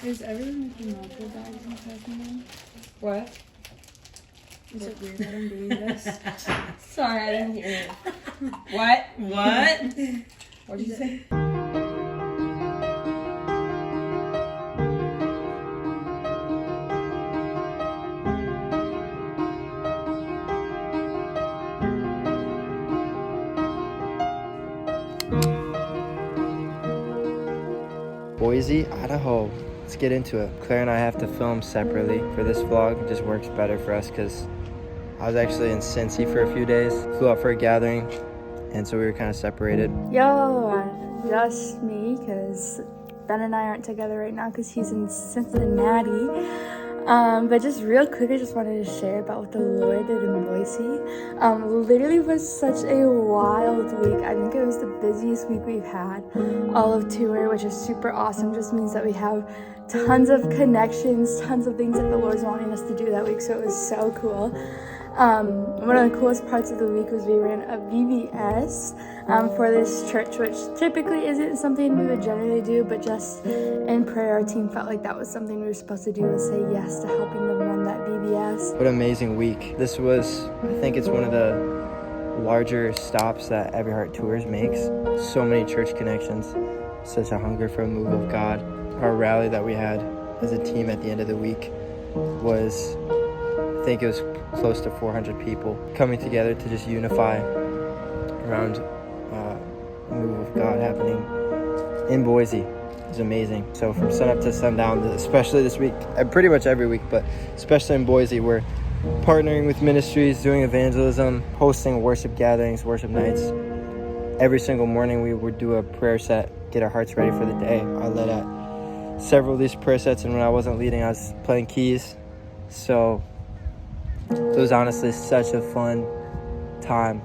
Is everyone making multiple bags and packing them? What? Is it weird that I'm doing this? Sorry, I didn't hear you. What? What did you say? Boise, Idaho. Let's get into it. Claire and I have to film separately for this vlog. It just works better for us because I was actually in Cincy for a few days. Flew out for a gathering, and so we were kind of separated. Yo, just me, because Ben and I aren't together right now because he's in Cincinnati. But just real quick, I just wanted to share about what the Lord did in Boise. Literally was such a wild week. I think it was the busiest week we've had all of tour, which is super awesome. Just means that we have tons of connections, tons of things that the Lord's wanting us to do that week. So it was so cool. One of the coolest parts of the week was we ran a VBS for this church, which typically isn't something we would generally do, but just in prayer, our team felt like that was something we were supposed to do and say yes to helping them run that VBS. What an amazing week. This was, I think it's one of the larger stops that Everyheart Tours makes. So many church connections, such a hunger for a move of God. Our rally that we had as a team at the end of the week was, I think it was close to 400 people coming together to just unify around a move of God happening in Boise. It was amazing. So from sunup to sundown, especially this week, pretty much every week, but especially in Boise, we're partnering with ministries, doing evangelism, hosting worship gatherings, worship nights. Every single morning we would do a prayer set, get our hearts ready for the day. I led at several of these prayer sets, and when I wasn't leading, I was playing keys. So it was honestly such a fun time.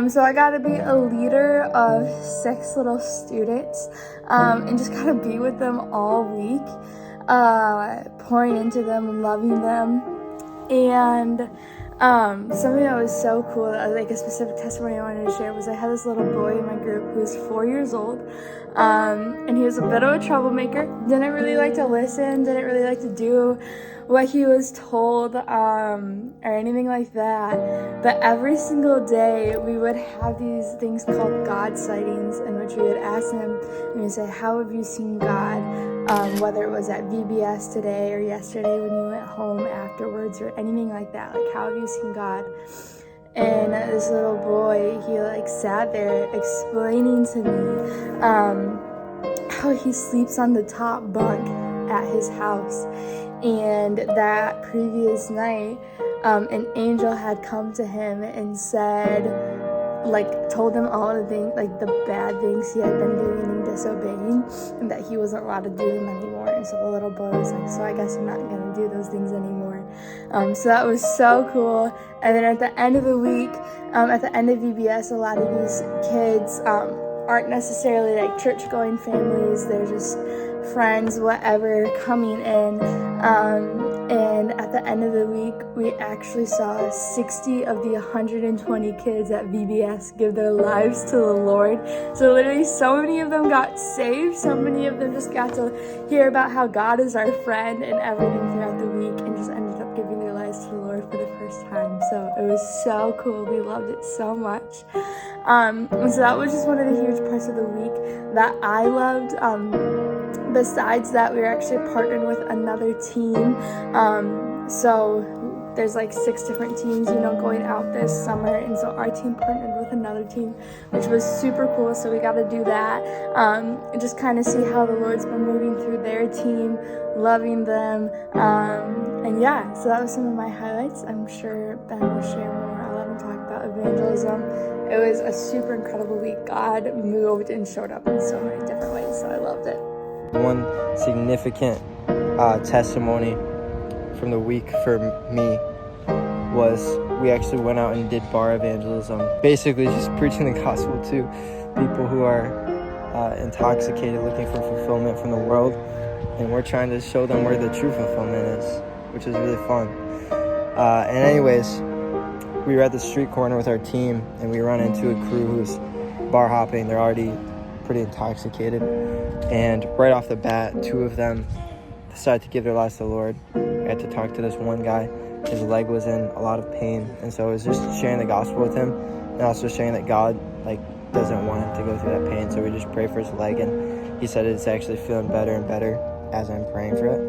So I got to be a leader of 6 little students and just got to be with them all week, pouring into them, loving them. And something that was so cool, like a specific testimony I wanted to share, was I had this little boy in my group who was 4 years old, and he was a bit of a troublemaker, didn't really like to listen, didn't really like to do what he was told or anything like that. But every single day we would have these things called God sightings, in which we would ask him and we'd say, how have you seen God? Whether it was at VBS today or yesterday when you went home afterwards or anything like that, like how have you seen God? And this little boy, he like sat there explaining to me how he sleeps on the top bunk at his house, and that previous night an angel had come to him and said, like, told him all the things, like the bad things he had been doing and disobeying, and that he wasn't allowed to do them anymore. And so the little boy was like, so I guess I'm not gonna do those things anymore. So that was so cool. And then at the end of the week, at the end of VBS, a lot of these kids aren't necessarily like church-going families. They're just friends, whatever, coming in. And at the end of the week, we actually saw 60 of the 120 kids at VBS give their lives to the Lord. So literally so many of them got saved. So many of them just got to hear about how God is our friend and everything throughout the week, and just ended up giving their lives to the Lord for the first time. So it was so cool. We loved it so much. And so that was just one of the huge parts of the week that I loved. Besides that, we were actually partnered with another team. So there's like 6 different teams, going out this summer. And so our team partnered with another team, which was super cool. So we got to do that. And just kind of see how the Lord's been moving through their team, loving them. And yeah, so that was some of my highlights. I'm sure Ben will share more. I'll let him talk about evangelism. It was a super incredible week. God moved and showed up in so many different ways. So I loved it. One significant testimony from the week for me was we actually went out and did bar evangelism, basically just preaching the gospel to people who are intoxicated, looking for fulfillment from the world, and we're trying to show them where the true fulfillment is, which is really fun. And anyways, we were at the street corner with our team, and we run into a crew who's bar hopping. They're already pretty intoxicated, and right off the bat, 2 of them decided to give their lives to the Lord. I got to talk to this one guy. His leg was in a lot of pain, and so it was just sharing the gospel with him, and also sharing that God doesn't want him to go through that pain. So we just pray for his leg, and he said it's actually feeling better and better as I'm praying for it.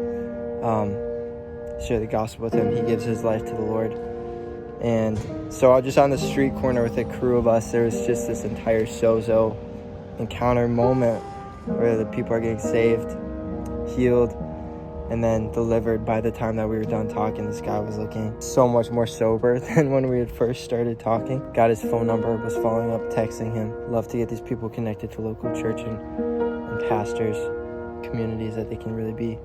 Share the gospel with him. He gives his life to the Lord. And so I was just on the street corner with a crew of us. There was just this entire sozo encounter moment where the people are getting saved, healed, and then delivered. By the time that we were done talking, this guy was looking so much more sober than when we had first started talking. Got his phone number, was following up, texting him. Love to get these people connected to local church and pastors, communities that they can really be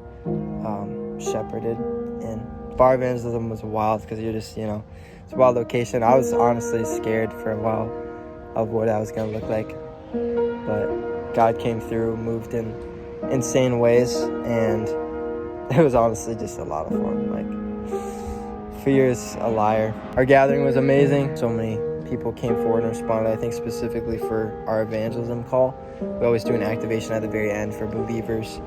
shepherded in. Bar evangelism was wild because you're just, it's a wild location. I was honestly scared for a while of what I was going to look like. But God came through, moved in insane ways, and it was honestly just a lot of fun. Fear is a liar. Our gathering was amazing. So many people came forward and responded. I think specifically for our evangelism call, we always do an activation at the very end for believers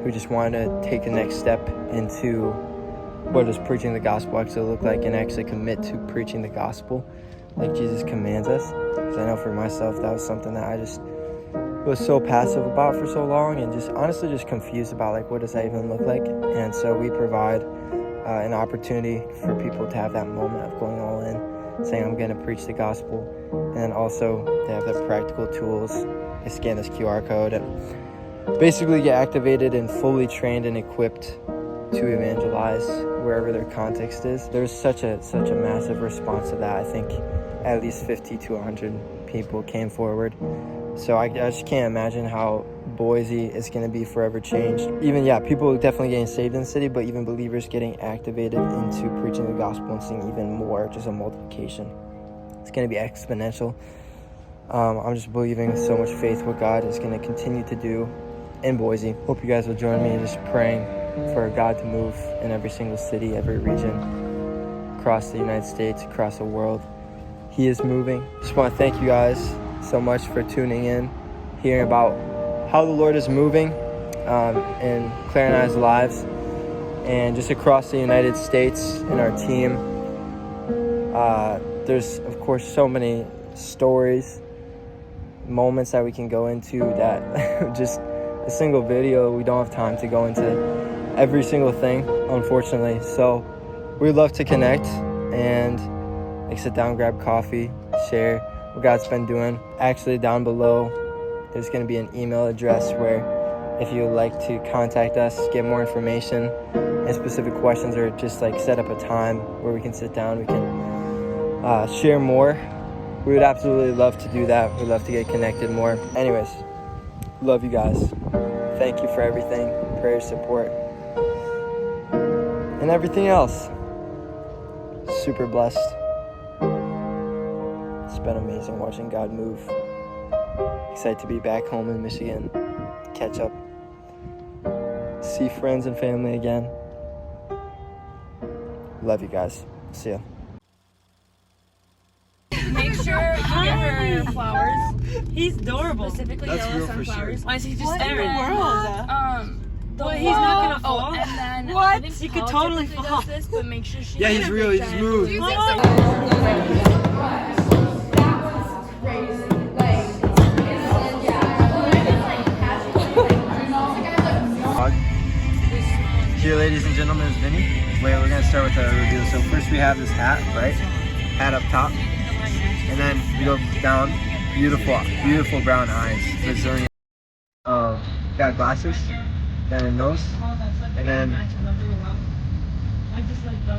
who just wanted to take the next step into what does preaching the gospel actually look like, and actually commit to preaching the gospel like Jesus commands us. Because I know for myself, that was something that I just was so passive about for so long, and just honestly just confused about what does that even look like. And so we provide an opportunity for people to have that moment of going all in, saying I'm going to preach the gospel, and then also they have their practical tools. They scan this QR code and basically get activated and fully trained and equipped to evangelize wherever their context is. There's such a massive response to that. I think at least 50 to 100 people came forward. So I just can't imagine how Boise is going to be forever changed. Even, people definitely getting saved in the city, but even believers getting activated into preaching the gospel and seeing even more, just a multiplication. It's going to be exponential. I'm just believing so much faith what God is going to continue to do in Boise. Hope you guys will join me in just praying for God to move in every single city, every region, across the United States, across the world. He is moving. Just want to thank you guys so much for tuning in, hearing about how the Lord is moving in Claire and I's lives, and just across the United States in our team. There's, of course, so many stories, moments that we can go into that just a single video, we don't have time to go into every single thing, unfortunately. So we'd love to connect and sit down, grab coffee, share what God's been doing. Actually, down below, there's going to be an email address where if you would like to contact us, get more information and specific questions, or just set up a time where we can sit down, we can share more. We would absolutely love to do that. We'd love to get connected more. Anyways, love you guys. Thank you for everything, prayer, support, and everything else. Super blessed. It's been amazing watching God move. Excited to be back home in Michigan, catch up, see friends and family again. Love you guys. See ya. Make sure you give her flowers. He's adorable. Specifically That's yellow real for sunflowers. sure. Why is he just What in the staring? world? What, he's not gonna fall? And then What? I think He could Paul totally typically fall. does this, but make sure she Yeah, he's real. He just moved. Here, ladies and gentlemen, is Vinny. Wait, we're gonna start with a review. So first we have this hat, right? Hat up top, and then we go down. Beautiful, beautiful brown eyes. Brazilian. Got glasses, and a nose, and then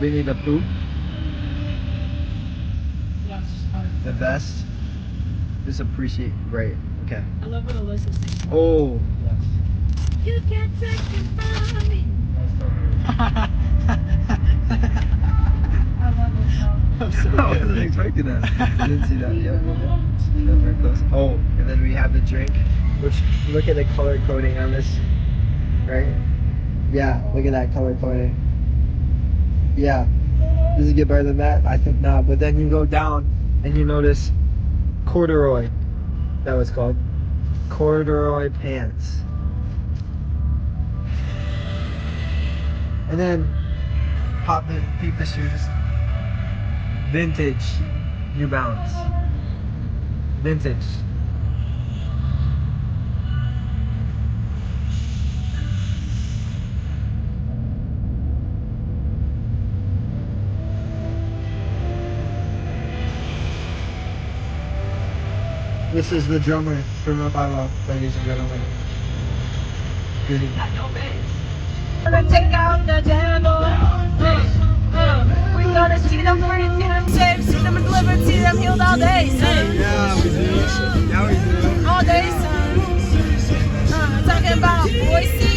Winnie the Pooh. The best. Just appreciate. Right. Okay. I love what Alyssa's saying. Oh. Yes. You can't take it from me. I wasn't expecting that. I didn't see that yet. Yeah, very close. Oh, and then we have the drink, which look at the color coding on this, right? Yeah, look at that color coding. Yeah, does it get better than that? I think not. But then you go down and you notice corduroy. That was called corduroy pants. And then pop the peep the shoes. Vintage New Balance. Vintage. This is the drummer from Up I Love, ladies and gentlemen. Goody. Gonna take out the devil. We're gonna see them free, see them saved, see them delivered, see them healed all day, son. Yeah, we do. Yeah, we do. All day, son. Talking about Boise.